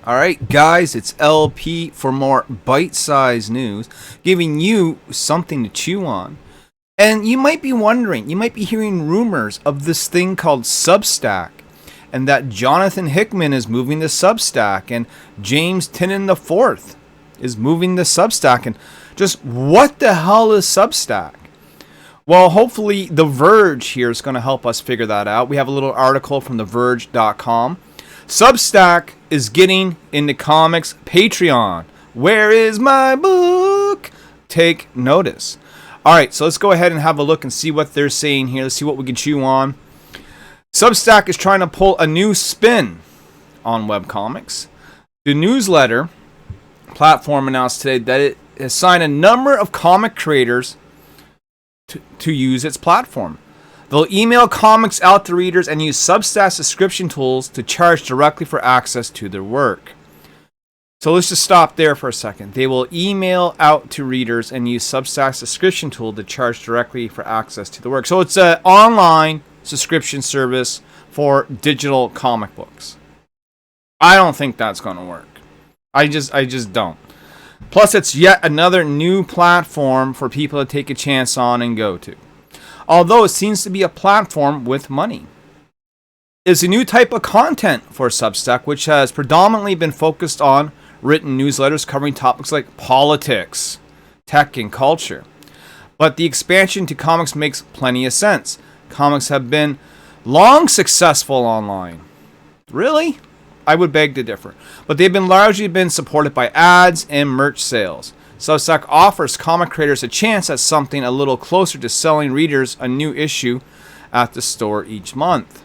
Alright guys, it's LP for more bite-sized news, giving you something to chew on. And you might be wondering, you might be hearing rumors of this thing called SubStack, and that Jonathan Hickman is moving to SubStack, and James Tynion IV is moving to SubStack, and just what the hell is SubStack? Well, hopefully The Verge here is going to help us figure that out. We have a little article from theverge.com. Substack is getting into comics Patreon. Where is my book? Take notice. Alright, so let's go ahead and have a look and see what they're saying here. Let's see what we can chew on. Substack is trying to pull a new spin on webcomics. The newsletter platform announced today that it has signed a number of comic creators to use its platform. They'll email comics out to readers and use Substack subscription tools to charge directly for access to their work. So let's just stop there for a second. They will email out to readers and use Substack subscription tool to charge directly for access to the work. So it's an online subscription service for digital comic books. I don't think that's going to work. I just don't. Plus, it's yet another new platform for people to take a chance on and go to. Although it seems to be a platform with money. It's a new type of content for Substack, which has predominantly been focused on written newsletters covering topics like politics, tech, and culture. But the expansion to comics makes plenty of sense. Comics have been long successful online. Really? I would beg to differ. But they've largely been supported by ads and merch sales. Substack offers comic creators a chance at something a little closer to selling readers a new issue at the store each month.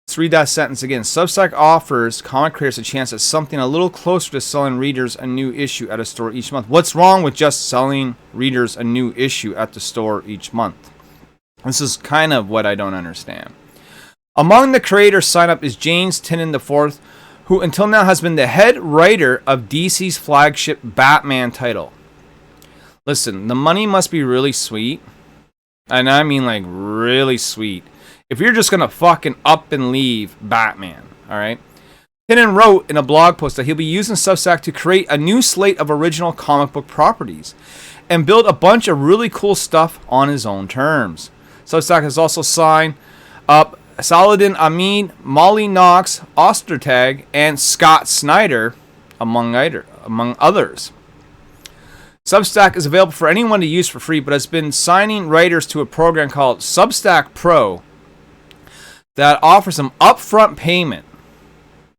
Let's read that sentence again. Substack offers comic creators a chance at something a little closer to selling readers a new issue at a store each month. What's wrong with just selling readers a new issue at the store each month? This is kind of what I don't understand. Among the creators signed up is James Tynion IV, who until now has been the head writer of DC's flagship Batman title. Listen, the money must be really sweet. And I mean like really sweet. If you're just going to fucking up and leave Batman, alright? Tynion wrote in a blog post that he'll be using Substack to create a new slate of original comic book properties and build a bunch of really cool stuff on his own terms. Substack has also signed up Saladin Ahmed, Molly Knox, Ostertag, and Scott Snyder, among others. Substack is available for anyone to use for free, but has been signing writers to a program called Substack Pro that offers them upfront payment.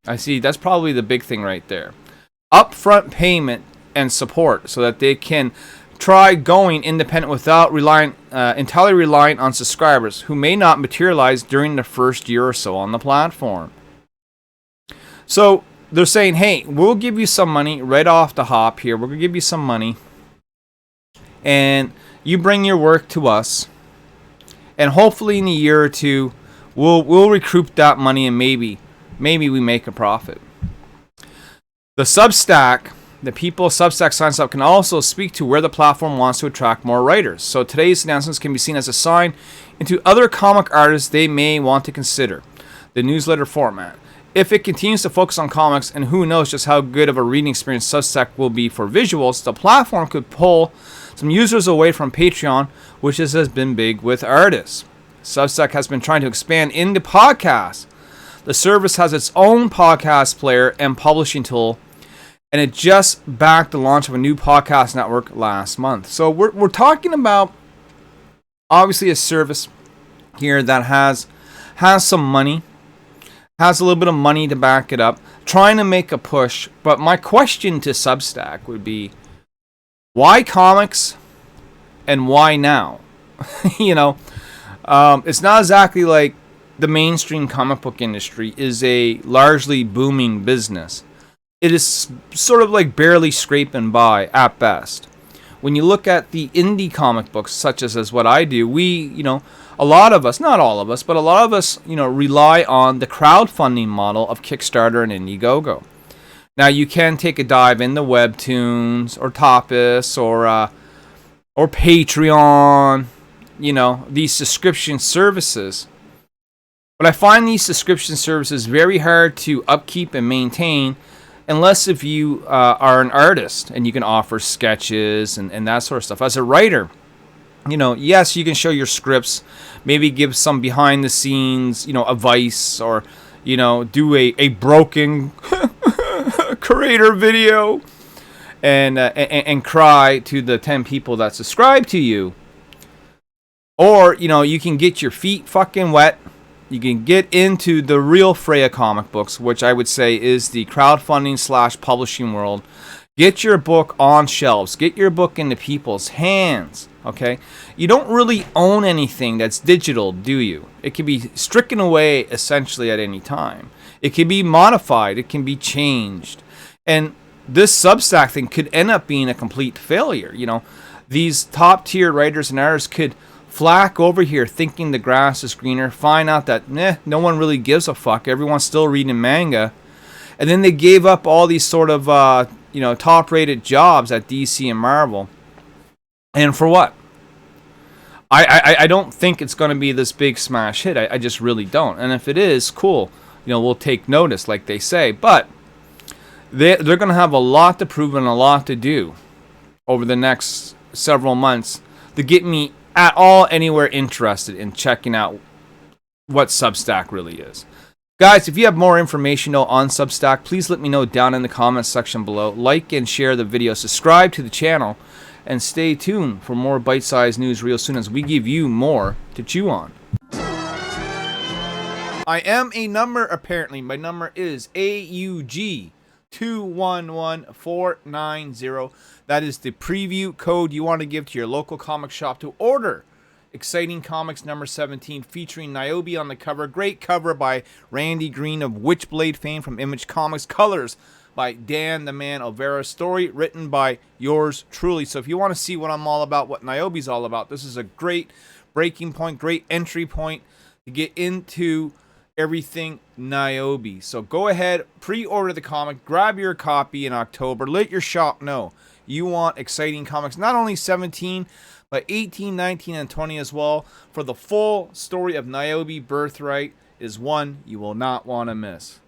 I see, that's probably the big thing right there. Upfront payment and support so that they can try going independent without entirely relying on subscribers who may not materialize during the first year or so on the platform. So they're saying, hey, we'll give you some money right off the hop here. We're going to give you some money. And you bring your work to us. And hopefully in a year or two, we'll recoup that money and maybe we make a profit. The Substack, the people Substack signs up can also speak to where the platform wants to attract more writers. So today's announcements can be seen as a sign into other comic artists they may want to consider the newsletter format. If it continues to focus on comics, and who knows just how good of a reading experience Substack will be for visuals, the platform could pull some users away from Patreon, which has been big with artists. Substack has been trying to expand into podcasts. The service has its own podcast player and publishing tool, and it just backed the launch of a new podcast network last month. So we're talking about obviously a service here that has some money, has a little bit of money to back it up, trying to make a push. But my question to Substack would be, why comics and why now? It's not exactly like the mainstream comic book industry is a largely booming business. It is sort of like barely scraping by at best. When you look at the indie comic books, such as what I do, a lot of us, not all of us, but a lot of us, rely on the crowdfunding model of Kickstarter and Indiegogo. Now, you can take a dive into Webtoons or Tapas or Patreon, these subscription services. But I find these subscription services very hard to upkeep and maintain unless if you are an artist and you can offer sketches and that sort of stuff. As a writer, yes, you can show your scripts, maybe give some behind the scenes, advice, or, do a broken creator video and cry to the 10 people that subscribe to you. Or, you can get your feet fucking wet. You can get into the real fray of comic books, which I would say is the crowdfunding / publishing world. Get your book on shelves. Get your book into people's hands. Okay? You don't really own anything that's digital, do you? It can be stricken away essentially at any time. It can be modified. It can be changed. And this Substack thing could end up being a complete failure. These top tier writers and artists could flack over here thinking the grass is greener, find out that no one really gives a fuck, everyone's still reading manga, and then they gave up all these sort of top rated jobs at DC and Marvel. And for what? I don't think it's going to be this big smash hit. I just really don't. And if it is, cool, we'll take notice, like they say. But they're going to have a lot to prove and a lot to do over the next several months to get me at all anywhere interested in checking out what Substack really is. Guys, if you have more information on Substack, please let me know down in the comments section below. Like and share the video, subscribe to the channel, and stay tuned for more bite-sized news real soon as we give you more to chew on. I am a number, apparently. My number is AUG 211490. That is the preview code you want to give to your local comic shop to order Exciting Comics number 17, featuring Nyobi on the cover. Great cover by Randy Green of Witchblade fame from Image Comics. Colors by Dan the Man Olvera. Story written by yours truly. So if you want to see what I'm all about, what Nyobi's all about, this is a great breaking point, great entry point to get into everything Nyobi. So go ahead, pre-order the comic, grab your copy in October. Let your shop know you want Exciting Comics, not only 17, but 18, 19, and 20 as well. For the full story of Nyobi Birthright is one you will not want to miss.